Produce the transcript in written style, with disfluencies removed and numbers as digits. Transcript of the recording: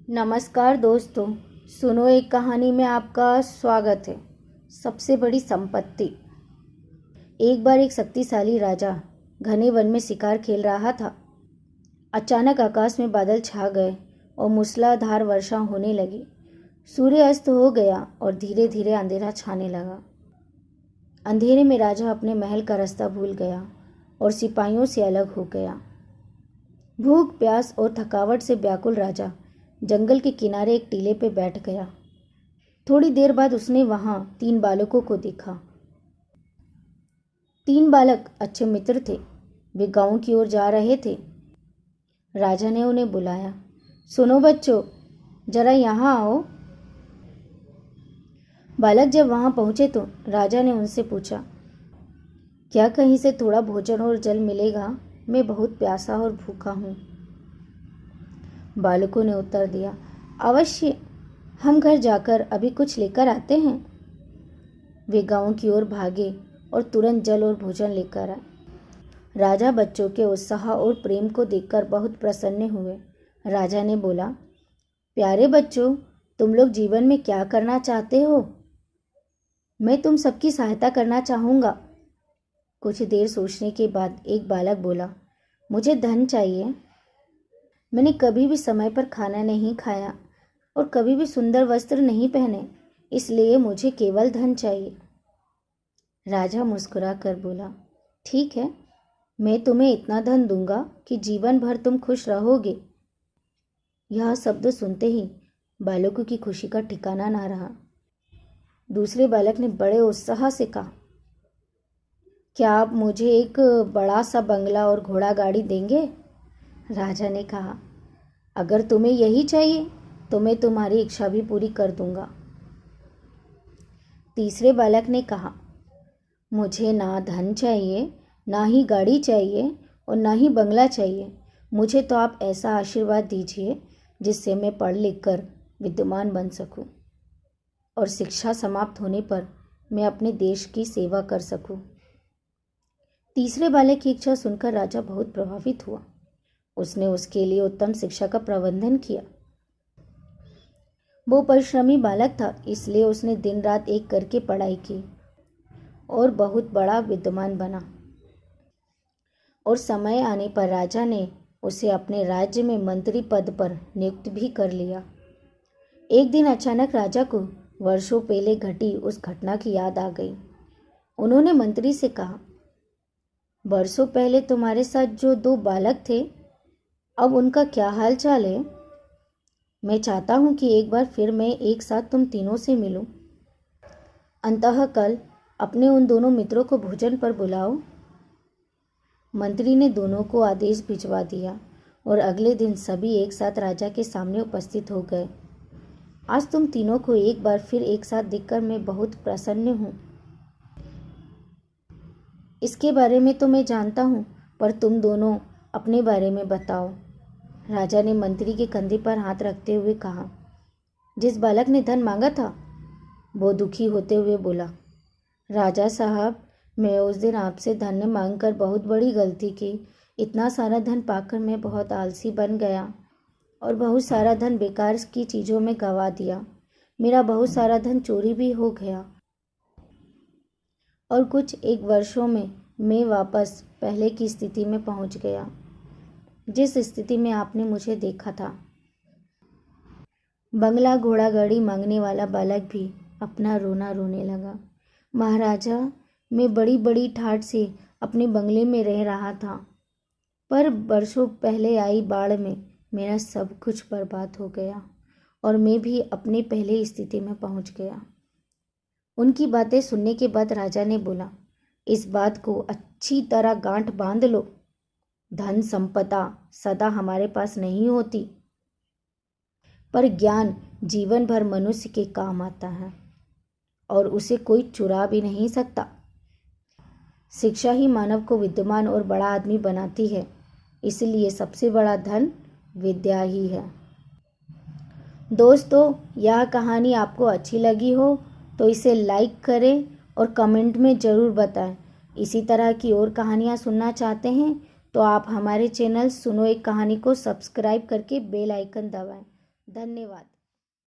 नमस्कार दोस्तों, सुनो एक कहानी में आपका स्वागत है। सबसे बड़ी संपत्ति। एक बार एक शक्तिशाली राजा घने वन में शिकार खेल रहा था। अचानक आकाश में बादल छा गए और मूसलाधार वर्षा होने लगी। सूर्य अस्त हो गया और धीरे धीरे अंधेरा छाने लगा। अंधेरे में राजा अपने महल का रास्ता भूल गया और सिपाहियों से अलग हो गया। भूख, प्यास और थकावट से व्याकुल राजा जंगल के किनारे एक टीले पर बैठ गया। थोड़ी देर बाद उसने वहां 3 बालकों को देखा। 3 बालक अच्छे मित्र थे। वे गांव की ओर जा रहे थे। राजा ने उन्हें बुलाया, सुनो बच्चों, जरा यहाँ आओ। बालक जब वहां पहुंचे तो राजा ने उनसे पूछा, क्या कहीं से थोड़ा भोजन और जल मिलेगा? मैं बहुत प्यासा और भूखा हूँ। बालकों ने उत्तर दिया, अवश्य, हम घर जाकर अभी कुछ लेकर आते हैं। वे गांव की ओर भागे और तुरंत जल और भोजन लेकर आए। राजा बच्चों के उत्साह और प्रेम को देखकर बहुत प्रसन्न हुए। राजा ने बोला, प्यारे बच्चों, तुम लोग जीवन में क्या करना चाहते हो? मैं तुम सबकी सहायता करना चाहूँगा। कुछ देर सोचने के बाद एक बालक बोला, मुझे धन चाहिए। मैंने कभी भी समय पर खाना नहीं खाया और कभी भी सुंदर वस्त्र नहीं पहने, इसलिए मुझे केवल धन चाहिए। राजा मुस्कुरा कर बोला, ठीक है, मैं तुम्हें इतना धन दूंगा कि जीवन भर तुम खुश रहोगे। यह शब्द सुनते ही बालकों की खुशी का ठिकाना ना रहा। दूसरे बालक ने बड़े उत्साह से कहा, क्या आप मुझे एक बड़ा सा बंगला और घोड़ा गाड़ी देंगे? राजा ने कहा, अगर तुम्हें यही चाहिए तो मैं तुम्हारी इच्छा भी पूरी कर दूंगा। तीसरे बालक ने कहा, मुझे ना धन चाहिए, ना ही गाड़ी चाहिए और ना ही बंगला चाहिए। मुझे तो आप ऐसा आशीर्वाद दीजिए जिससे मैं पढ़ लिख कर विद्वान बन सकूं और शिक्षा समाप्त होने पर मैं अपने देश की सेवा कर सकूं। तीसरे बालक की इच्छा सुनकर राजा बहुत प्रभावित हुआ। उसने उसके लिए उत्तम शिक्षा का प्रबंधन किया। वो परिश्रमी बालक था, इसलिए उसने दिन रात एक करके पढ़ाई की और बहुत बड़ा विद्वान बना। और समय आने पर राजा ने उसे अपने राज्य में मंत्री पद पर नियुक्त भी कर लिया। एक दिन अचानक राजा को वर्षों पहले घटी उस घटना की याद आ गई। उन्होंने मंत्री से कहा, वर्षों पहले तुम्हारे साथ जो 2 बालक थे, अब उनका क्या हाल चाल है? मैं चाहता हूं कि एक बार फिर मैं एक साथ तुम तीनों से मिलूं। अंततः कल अपने उन दोनों मित्रों को भोजन पर बुलाओ। मंत्री ने दोनों को आदेश भिजवा दिया और अगले दिन सभी एक साथ राजा के सामने उपस्थित हो गए। आज तुम तीनों को एक बार फिर एक साथ देखकर मैं बहुत प्रसन्न हूँ। इसके बारे में तो मैं जानता हूँ, पर तुम दोनों अपने बारे में बताओ। राजा ने मंत्री के कंधे पर हाथ रखते हुए कहा। जिस बालक ने धन मांगा था वो दुखी होते हुए बोला, राजा साहब, मैं उस दिन आपसे धन मांगकर बहुत बड़ी गलती की। इतना सारा धन पाकर मैं बहुत आलसी बन गया और बहुत सारा धन बेकार की चीज़ों में गंवा दिया। मेरा बहुत सारा धन चोरी भी हो गया और कुछ एक वर्षों में मैं वापस पहले की स्थिति में पहुंच गया, जिस स्थिति में आपने मुझे देखा था। बंगला घोड़ा गाड़ी मांगने वाला बालक भी अपना रोना रोने लगा। महाराजा, मैं बड़ी बड़ी ठाठ से अपने बंगले में रह रहा था, पर वर्षों पहले आई बाढ़ में मेरा सब कुछ बर्बाद हो गया और मैं भी अपने पहले स्थिति में पहुंच गया। उनकी बातें सुनने के बाद राजा ने बोला, इस बात को अच्छी तरह गांठ बांध लो। धन संपदा सदा हमारे पास नहीं होती, पर ज्ञान जीवन भर मनुष्य के काम आता है और उसे कोई चुरा भी नहीं सकता। शिक्षा ही मानव को विद्वान और बड़ा आदमी बनाती है, इसलिए सबसे बड़ा धन विद्या ही है। दोस्तों, यह कहानी आपको अच्छी लगी हो तो इसे लाइक करें और कमेंट में ज़रूर बताएं। इसी तरह की और कहानियाँ सुनना चाहते हैं तो आप हमारे चैनल सुनो एक कहानी को सब्सक्राइब करके बेल आइकन दबाएं। धन्यवाद।